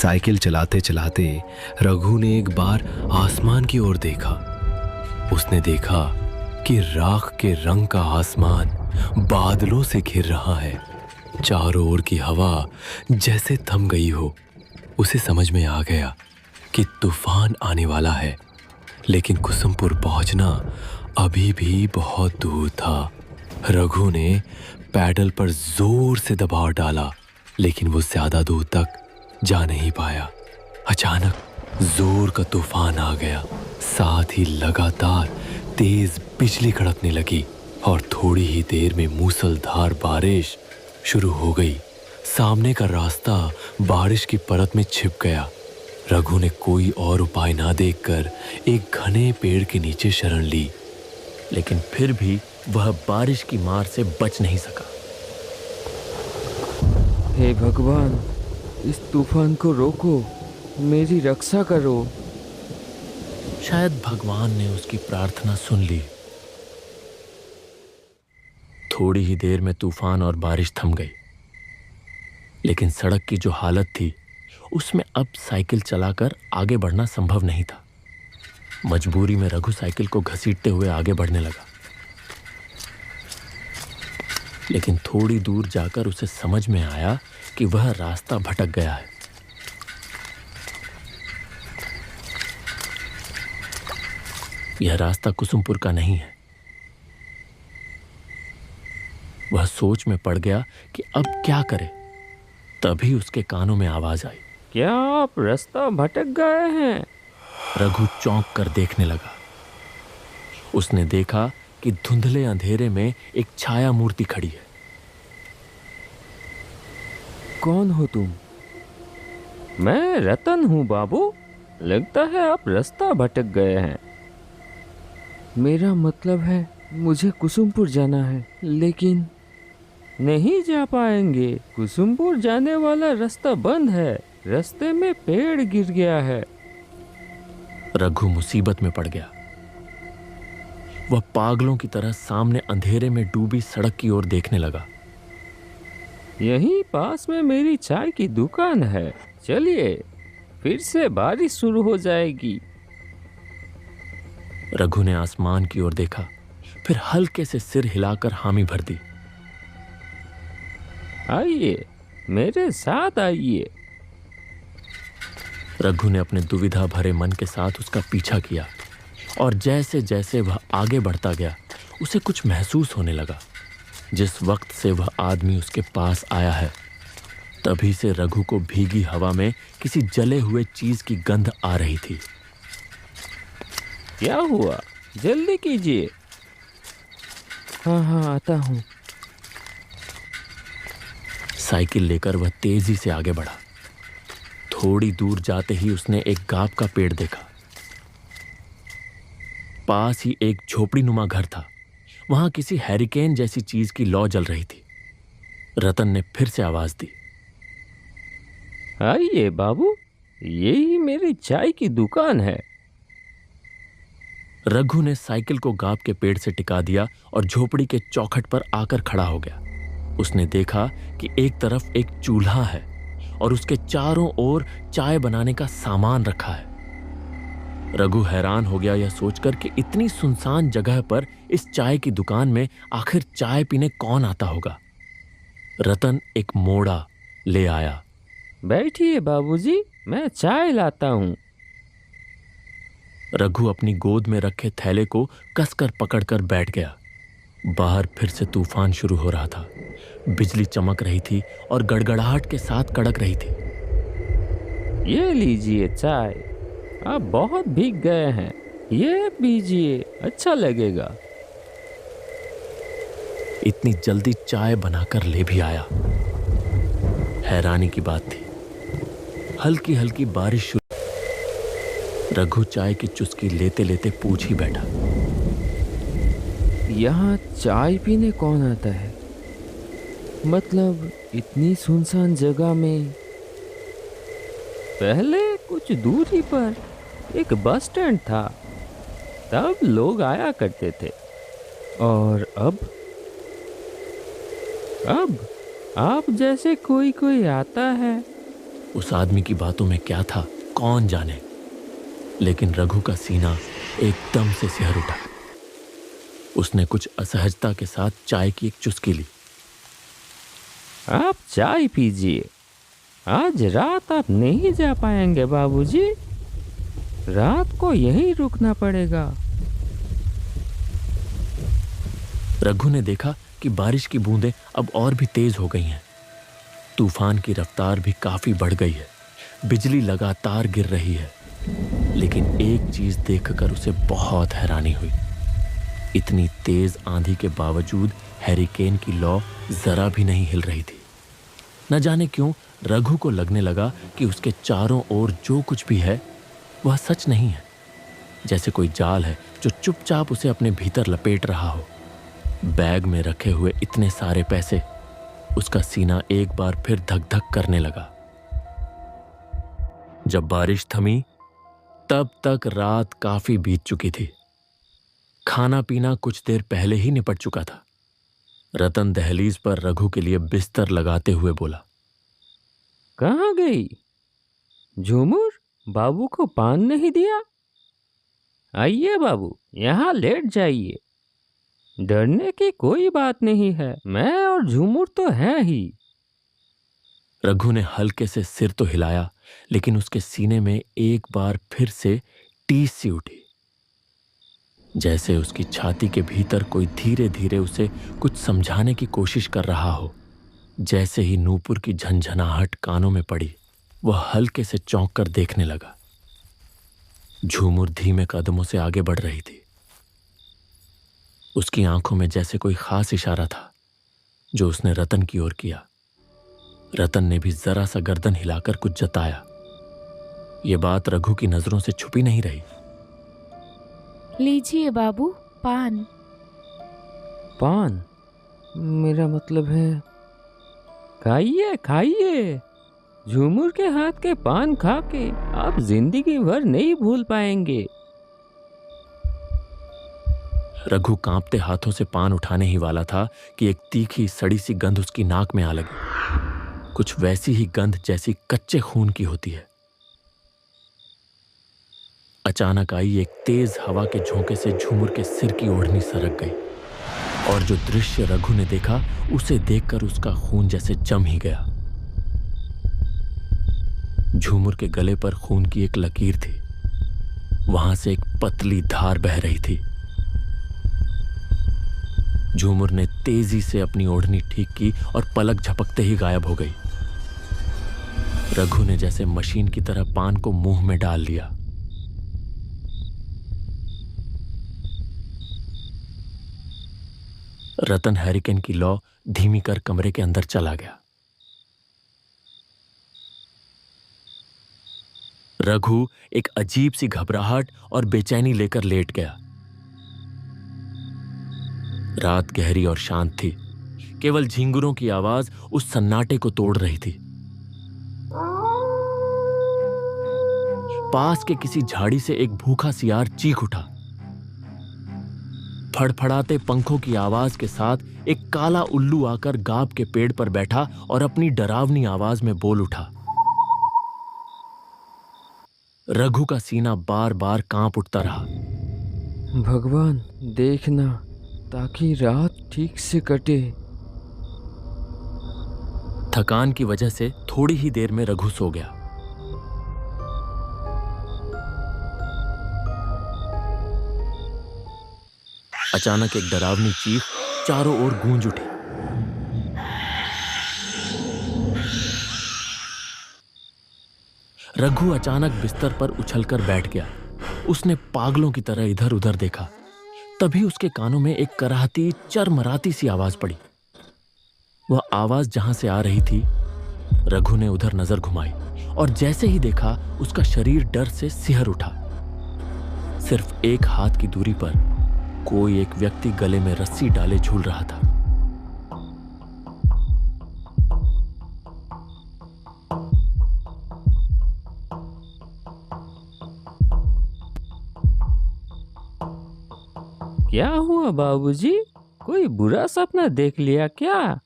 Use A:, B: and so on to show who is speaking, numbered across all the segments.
A: Cycle चलाते चलाते रघु ने एक बार आसमान की ओर देखा। उसने देखा कि राख के रंग का आसमान बादलों से घिर रहा है। चारों ओर की हवा जैसे थम गई हो। उसे समझ में आ गया कि तूफान आने वाला है, लेकिन कुसुमपुर पहुंचना अभी भी बहुत दूर था। रघु ने पैडल पर जोर से दबाव डाला, लेकिन वो ज्यादा दूर तक जा नहीं पाया। अचानक जोर का तूफान आ गया, साथ ही लगातार तेज बिजली कड़कने लगी और थोड़ी ही देर में मूसलधार बारिश शुरू हो गई। सामने का रास्ता बारिश की परत में छिप गया। रघु ने कोई और उपाय ना देखकर एक घने पेड़ के नीचे शरण ली,
B: लेकिन फिर भी वह बारिश की मार से बच नहीं सका।
C: हे भगवान, इस तूफान को रोको, मेरी रक्षा करो।
B: शायद भगवान ने उसकी प्रार्थना सुन ली। थोड़ी ही देर में तूफान और बारिश थम गई, लेकिन सड़क की जो हालत थी उसमें अब साइकिल चलाकर आगे बढ़ना संभव नहीं था। मजबूरी में रघु साइकिल को घसीटते हुए आगे बढ़ने लगा, लेकिन थोड़ी दूर जाकर उसे समझ में आया कि वह रास्ता भटक गया है। यह रास्ता कुसुमपुर का नहीं है। वह सोच में पड़ गया कि अब क्या करे। तभी उसके कानों में आवाज आई,
C: क्या आप रास्ता भटक गए हैं?
B: रघु चौंक कर देखने लगा। उसने देखा कि धुंधले अंधेरे में एक छाया मूर्ति खड़ी है।
C: कौन हो तुम? मैं रतन हूँ बाबू। लगता है आप रास्ता भटक गए हैं। मेरा मतलब है मुझे कुसुमपुर जाना है, लेकिन नहीं जा पाएंगे। कुसुमपुर जाने वाला रास्ता बंद है। रास्ते में पेड़ गिर गया है।
B: रघु मुसीबत में पड़ गया। वह पागलों की तरह सामने अंधेरे में डूबी सड़क की ओर देखने लगा।
C: यहीं पास में मेरी चाय की दुकान है, चलिए, फिर से बारिश शुरू हो जाएगी।
B: रघु ने आसमान की ओर देखा, फिर हल्के से सिर हिलाकर हामी भर दी।
C: आइए, मेरे साथ आइए।
B: रघु ने अपने दुविधा भरे मन के साथ उसका पीछा किया, और जैसे जैसे वह आगे बढ़ता गया उसे कुछ महसूस होने लगा। जिस वक्त से वह आदमी उसके पास आया है, तभी से रघु को भीगी हवा में किसी जले हुए चीज की गंध आ रही थी।
C: क्या हुआ? जल्दी कीजिए। हाँ, आता हूँ।
B: साइकिल लेकर वह तेजी से आगे बढ़ा। थोड़ी दूर जाते ही उसने एक गाब का पेड़ देखा। पास ही एक झोपड़ी नुमा घर था। वहां किसी हैरिकेन जैसी चीज की लौ जल रही थी। रतन ने फिर से आवाज दी,
C: आइए बाबू, यही मेरी चाय की दुकान है।
B: रघु ने साइकिल को गाब के पेड़ से टिका दिया और झोपड़ी के चौखट पर आकर खड़ा हो गया। उसने देखा कि एक तरफ एक चूल्हा है और उसके चारों ओर चाय बनाने का सामान रखा है। रघु हैरान हो गया यह सोचकर कि इतनी सुनसान जगह पर इस चाय की दुकान में आखिर चाय पीने कौन आता होगा। रतन एक मोड़ा ले आया।
C: बैठिए बाबूजी, मैं चाय लाता हूँ।
B: रघु अपनी गोद में रखे थैले को कसकर पकड़कर बैठ गया। बाहर फिर से तूफान शुरू हो रहा था। बिजली चमक रही थी और गड़गड़ाहट के साथ कड़क रही थी।
C: ये लीजिए चाय, आप बहुत भीग गए हैं, ये पीजिए, अच्छा लगेगा।
B: इतनी जल्दी चाय बनाकर ले भी आया। हैरानी की बात थी, हल्की हल्की बारिश शुरू। रघु चाय की चुस्की लेते लेते पूछ ही बैठा,
C: यहाँ चाय पीने कौन आता है? मतलब इतनी सुनसान जगह में। पहले कुछ दूरी पर एक बस स्टैंड था, तब लोग आया करते थे। और अब आप जैसे कोई कोई आता है
B: उस आदमी की बातों में क्या था कौन जाने, लेकिन रघु का सीना एकदम से सिहर उठा। उसने कुछ असहजता के साथ चाय की एक चुस्की ली।
C: आप चाय पीजिए। आज रात आप नहीं जा पाएंगे बाबूजी, रात को यहीं रुकना पड़ेगा।
B: रघु ने देखा कि बारिश की बूंदें अब और भी तेज हो गई हैं। तूफान की रफ्तार भी काफी बढ़ गई है। बिजली लगातार गिर रही है। लेकिन एक चीज देखकर उसे बहुत हैरानी हुई। इतनी तेज आंधी के बावजूद हैरिकेन की लौ जरा भी नहीं हिल रही थी। न जाने क्यों रघु को लगने लगा कि उसके चारों ओर जो कुछ भी है वह सच नहीं है, जैसे कोई जाल है जो चुपचाप उसे अपने भीतर लपेट रहा हो। बैग में रखे हुए इतने सारे पैसे, उसका सीना एक बार फिर धक धक करने लगा। जब बारिश थमी तब तक रात काफी बीत चुकी थी। खाना पीना कुछ देर पहले ही निपट चुका था। रतन दहलीज पर रघु के लिए बिस्तर लगाते हुए बोला,
C: कहाँ गई झूमर? बाबू को पान नहीं दिया? आइए बाबू, यहाँ लेट जाइए। डरने की कोई बात नहीं है, मैं और झूमर तो हैं ही।
B: रघु ने हल्के से सिर तो हिलाया, लेकिन उसके सीने में एक बार फिर से टीस सी उठी, जैसे उसकी छाती के भीतर कोई धीरे धीरे उसे कुछ समझाने की कोशिश कर रहा हो। जैसे ही नूपुर की झंझनाहट कानों में पड़ी, वह हल्के से चौंक कर देखने लगा। झूमर धीमे कदमों से आगे बढ़ रही थी। उसकी आंखों में जैसे कोई खास इशारा था जो उसने रतन की ओर किया। रतन ने भी जरा सा गर्दन हिलाकर कुछ जताया। यह बात रघु की नजरों से छुपी नहीं रही।
D: लीजिए बाबू, पान।
C: पान? मेरा मतलब है खाइए खाइए। झूमर के हाथ के पान खा के आप जिंदगी भर नहीं भूल पाएंगे।
B: रघु कांपते हाथों से पान उठाने ही वाला था कि एक तीखी सड़ी सी गंध उसकी नाक में आ लगी। कुछ वैसी ही गंध जैसी कच्चे खून की होती है। अचानक आई एक तेज हवा के झोंके से झूमर के सिर की ओढ़नी सरक गई, और जो दृश्य रघु ने देखा उसे देखकर उसका खून जैसे जम ही गया। झूमर के गले पर खून की एक लकीर थी। वहां से एक पतली धार बह रही थी। झूमर ने तेजी से अपनी ओढ़नी ठीक की और पलक झपकते ही गायब हो गई। रघु ने जैसे मशीन की तरह पान को मुंह में डाल लिया। रतन हैरिकेन की लौ धीमी कर कमरे के अंदर चला गया। रघु एक अजीब सी घबराहट और बेचैनी लेकर लेट गया। रात गहरी और शांत थी। केवल झिंगुरों की आवाज उस सन्नाटे को तोड़ रही थी। पास के किसी झाड़ी से एक भूखा सियार चीख उठा। फड़फड़ाते पंखों की आवाज के साथ एक काला उल्लू आकर गाब के पेड़ पर बैठा और अपनी डरावनी आवाज में बोल उठा। रघु का सीना बार बार कांप उठता रहा।
C: भगवान देखना ताकि रात ठीक से कटे।
B: थकान की वजह से थोड़ी ही देर में रघु सो गया। अचानक एक डरावनी चीख चारों ओर गूंज उठी। रघु अचानक बिस्तर पर उछलकर बैठ गया। उसने पागलों की तरह इधर उधर देखा। तभी उसके कानों में एक कराहती चरमराती सी आवाज पड़ी। वह आवाज जहां से आ रही थी, रघु ने उधर नजर घुमाई और जैसे ही देखा उसका शरीर डर से सिहर उठा। सिर्फ एक हाथ की दूरी पर कोई एक व्यक्ति गले में रस्सी डाले झूल रहा था।
C: क्या हुआ बाबूजी? कोई बुरा सपना देख लिया क्या?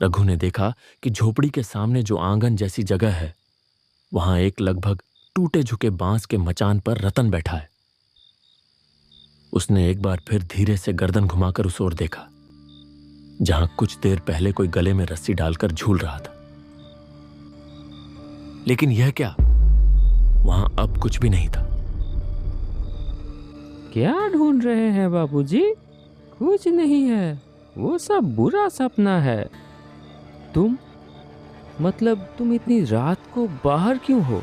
B: रघु ने देखा कि झोपड़ी के सामने जो आंगन जैसी जगह है, वहां एक लगभग टूटे झुके बांस के मचान पर रतन बैठा है। उसने एक बार फिर धीरे से गर्दन घुमाकर उस ओर देखा, जहां कुछ देर पहले कोई गले में रस्सी डालकर झूल रहा था। लेकिन यह क्या, वहां अब कुछ भी नहीं था।
C: क्या ढूंढ रहे हैं बाबूजी? कुछ नहीं है, वो सब बुरा सपना है। तुम इतनी रात को बाहर क्यों हो?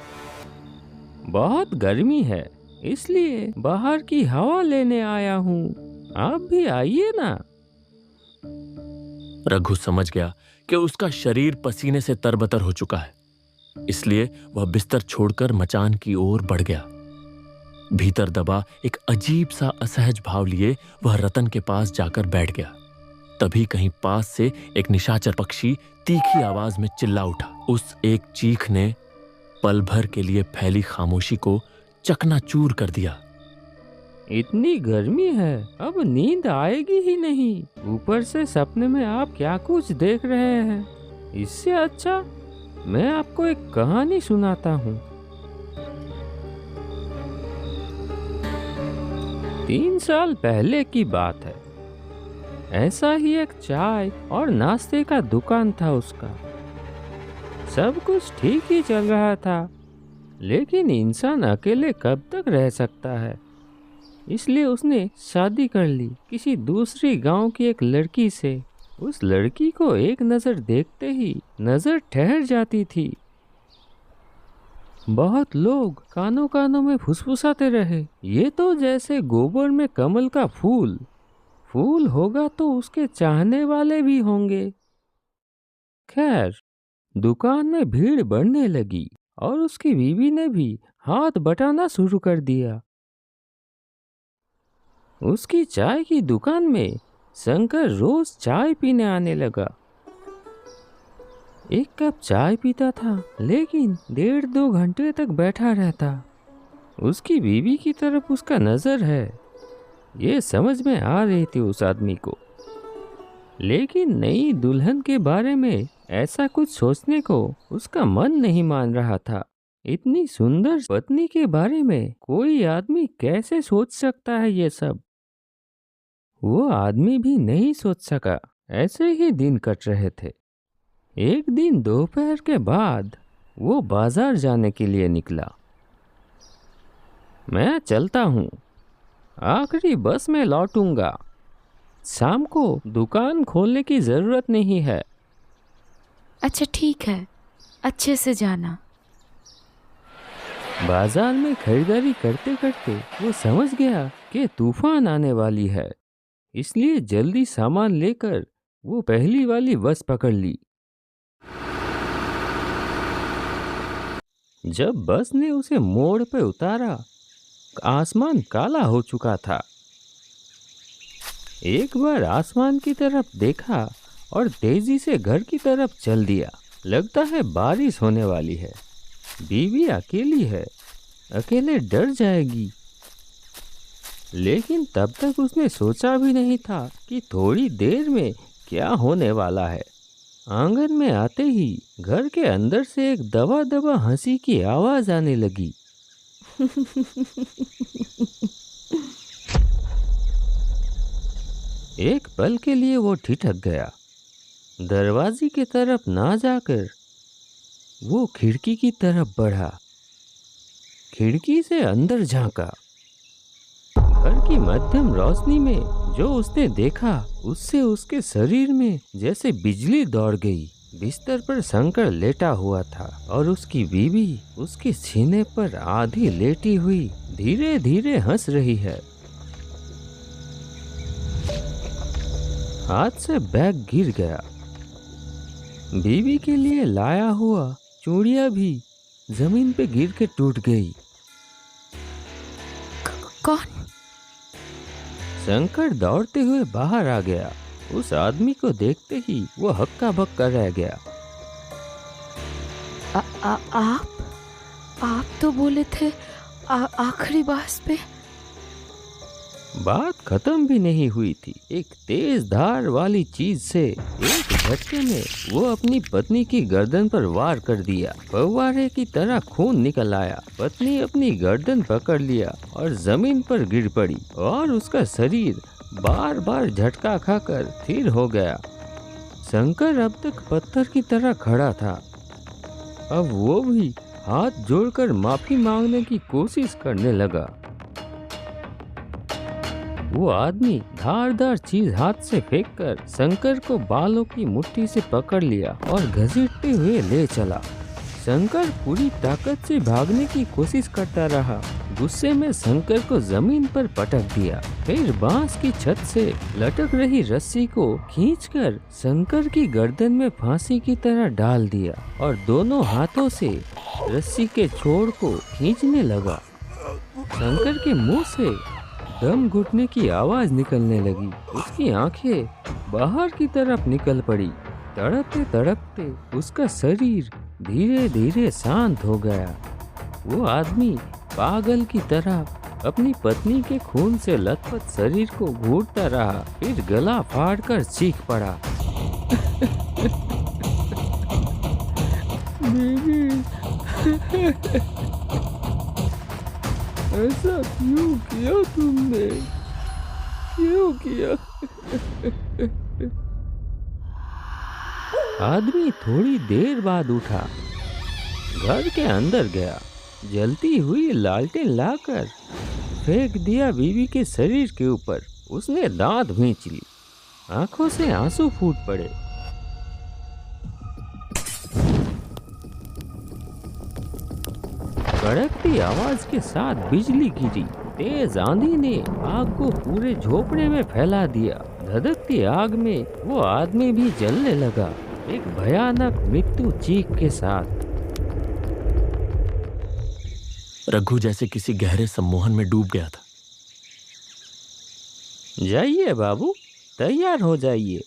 C: बहुत गर्मी है, इसलिए बाहर की हवा लेने आया हूँ। आप भी आइए ना।
B: रघु समझ गया कि उसका शरीर पसीने से तरबतर हो चुका है, इसलिए वह बिस्तर छोड़कर मचान की ओर बढ़ गया। भीतर दबा एक अजीब सा असहज भाव लिए वह रतन के पास जाकर बैठ गया। तभी कहीं पास से एक निशाचर पक्षी तीखी आवाज में चिल्ला उठा। उस एक चीख ने पल भर के लिए फैली खामोशी को चकनाचूर कर दिया।
C: इतनी गर्मी है, अब नींद आएगी ही नहीं। ऊपर से सपने में आप क्या कुछ देख रहे हैं। इससे अच्छा मैं आपको एक कहानी सुनाता हूँ। 3 साल पहले की बात है। ऐसा ही एक चाय और नाश्ते का दुकान था उसका। सब कुछ ठीक ही चल रहा था, लेकिन इंसान अकेले कब तक रह सकता है। इसलिए उसने शादी कर ली किसी दूसरी गांव की एक लड़की से। उस लड़की को एक नज़र देखते ही नज़र ठहर जाती थी। बहुत लोग कानों कानों में फुसफुसाते रहे, ये तो जैसे गोबर में कमल का फूल होगा तो उसके चाहने वाले भी होंगे। खैर, दुकान में भीड़ बढ़ने लगी और उसकी बीवी ने भी हाथ बटाना शुरू कर दिया। उसकी चाय की दुकान में शंकर रोज चाय पीने आने लगा। एक कप चाय पीता था, लेकिन 1.5-2 घंटे तक बैठा रहता। उसकी बीवी की तरफ उसका नजर है, ये समझ में आ रही थी उस आदमी को। लेकिन नई दुल्हन के बारे में ऐसा कुछ सोचने को उसका मन नहीं मान रहा था। इतनी सुंदर पत्नी के बारे में कोई आदमी कैसे सोच सकता है ये सब? वो आदमी भी नहीं सोच सका। ऐसे ही दिन कट रहे थे। एक दिन दोपहर के बाद वो बाजार जाने के लिए निकला। मैं चलता हूँ, आखिरी बस में लौटूंगा। शाम को दुकान खोलने की जरूरत नहीं है।
D: अच्छा ठीक है, अच्छे से जाना।
C: बाजार में खरीदारी करते करते वो समझ गया कि तूफान आने वाली है, इसलिए जल्दी सामान लेकर वो पहली वाली बस पकड़ ली। जब बस ने उसे मोड़ पे उतारा, आसमान काला हो चुका था। एक बार आसमान की तरफ देखा और तेजी से घर की तरफ चल दिया। लगता है बारिश होने वाली है। बीवी अकेली है, अकेले डर जाएगी। लेकिन तब तक उसने सोचा भी नहीं था कि थोड़ी देर में क्या होने वाला है। आंगन में आते ही घर के अंदर से एक दबा दबा हंसी की आवाज आने लगी। एक पल के लिए वो ठिठक गया। दरवाजे की तरफ ना जाकर वो खिड़की की तरफ बढ़ा। खिड़की से अंदर झांका। घर की मध्यम रोशनी में जो उसने देखा, उससे उसके शरीर में जैसे बिजली दौड़ गई। बिस्तर पर शंकर लेटा हुआ था और उसकी बीवी उसके सीने पर आधी लेटी हुई धीरे धीरे हंस रही है। हाथ से बैग गिर गया। बीवी के लिए लाया हुआ चूड़ियां भी जमीन पे गिर के टूट गई।
D: कौन?
C: शंकर दौड़ते हुए बाहर आ गया। उस आदमी को देखते ही वो हक्का बक्का रह गया।
D: आप तो बोले थे आखिरी बस पे।
C: बात खत्म भी नहीं हुई थी। एक तेज धार वाली चीज से एक झटके में वो अपनी पत्नी की गर्दन पर वार कर दिया। फव्वारे की तरह खून निकल आया। पत्नी अपनी गर्दन पकड़ लिया और जमीन पर गिर पड़ी और उसका शरीर बार बार झटका खाकर स्थिर हो गया। शंकर अब तक पत्थर की तरह खड़ा था। अब वो भी हाथ जोड़कर माफी मांगने की कोशिश करने लगा। वो आदमी धारदार चीज हाथ से फेंककर शंकर को बालों की मुट्ठी से पकड़ लिया और घसीटते हुए ले चला। शंकर पूरी ताकत से भागने की कोशिश करता रहा। गुस्से में शंकर को जमीन पर पटक दिया। फिर बांस की छत से लटक रही रस्सी को खींचकर शंकर की गर्दन में फांसी की तरह डाल दिया और दोनों हाथों से रस्सी के छोर को खींचने लगा। शंकर के मुंह से दम घुटने की आवाज निकलने लगी। उसकी आंखें बाहर की तरफ निकल पड़ी। तड़पते तड़पते उसका शरीर धीरे धीरे शांत हो गया। वो आदमी पागल की तरह अपनी पत्नी के खून से लथपथ शरीर को घूरता रहा। फिर गला फाड़कर चीख पड़ा, ऐसा क्यों किया तुमने? क्यों किया? आदमी थोड़ी देर बाद उठा, घर के अंदर गया, जलती हुई लालटेन लाकर फेंक दिया बीवी के शरीर के ऊपर। उसने दांत भींच ली, आंखों से आंसू फूट पड़े। कड़कती आवाज के साथ बिजली गिरी। तेज आंधी ने आग को पूरे झोपड़े में फैला दिया। धधकती आग में वो आदमी भी जलने लगा, एक भयानक मृत्यु चीख के साथ।
B: रघु जैसे किसी गहरे सम्मोहन में डूब गया था।
C: जाइए बाबू, तैयार हो जाइए,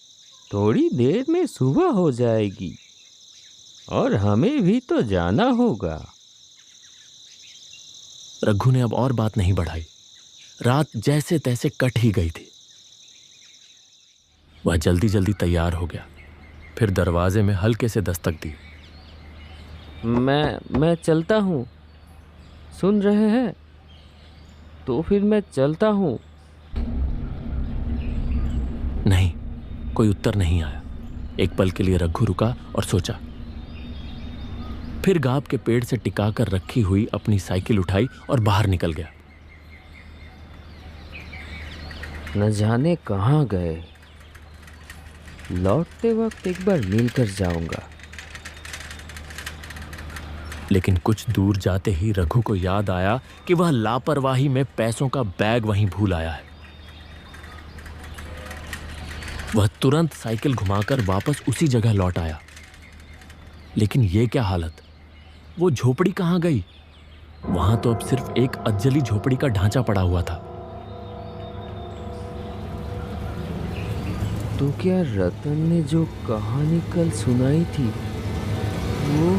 C: थोड़ी देर में सुबह हो जाएगी और हमें भी तो जाना होगा।
B: रघु ने अब और बात नहीं बढ़ाई। रात जैसे तैसे कट ही गई थी। वह जल्दी जल्दी तैयार हो गया। फिर दरवाजे में हल्के से दस्तक दी।
C: मैं चलता हूँ, सुन रहे हैं? तो फिर मैं चलता हूँ।
B: नहीं, कोई उत्तर नहीं आया। एक पल के लिए रघु रुका और सोचा। फिर गाब के पेड़ से टिकाकर रखी हुई अपनी साइकिल उठाई और बाहर निकल गया।
C: न जाने कहाँ गए। लौटते वक्त एक बार मिलकर जाऊंगा।
B: लेकिन कुछ दूर जाते ही रघु को याद आया कि वह लापरवाही में पैसों का बैग वहीं भूल आया है। वह तुरंत साइकिल घुमाकर वापस उसी जगह लौट आया। लेकिन यह क्या हालत! वो झोपड़ी कहाँ गई? वहां तो अब सिर्फ एक अज्जली झोपड़ी का ढांचा पड़ा हुआ था।
C: तो क्या रतन ने जो कहानी कल सुनाई थी वो?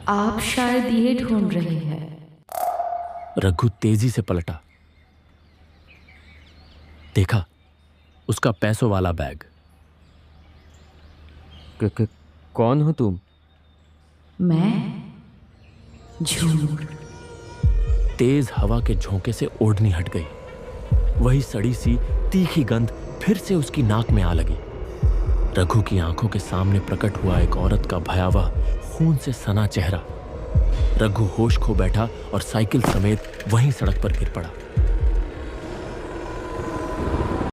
D: आप शायद ये ढूंढ रहे हैं।
B: रघु तेजी से पलटा। देखा, उसका पैसों वाला बैग।
C: कौन हो तुम?
D: मैं झूठ।
B: तेज हवा के झोंके से ओढ़नी हट गई। वही सड़ी सी तीखी गंध फिर से उसकी नाक में आ लगी। रघु की आंखों के सामने प्रकट हुआ एक औरत का भयावह खून से सना चेहरा। रघु होश खो बैठा और साइकिल समेत वहीं सड़क पर गिर पड़ा।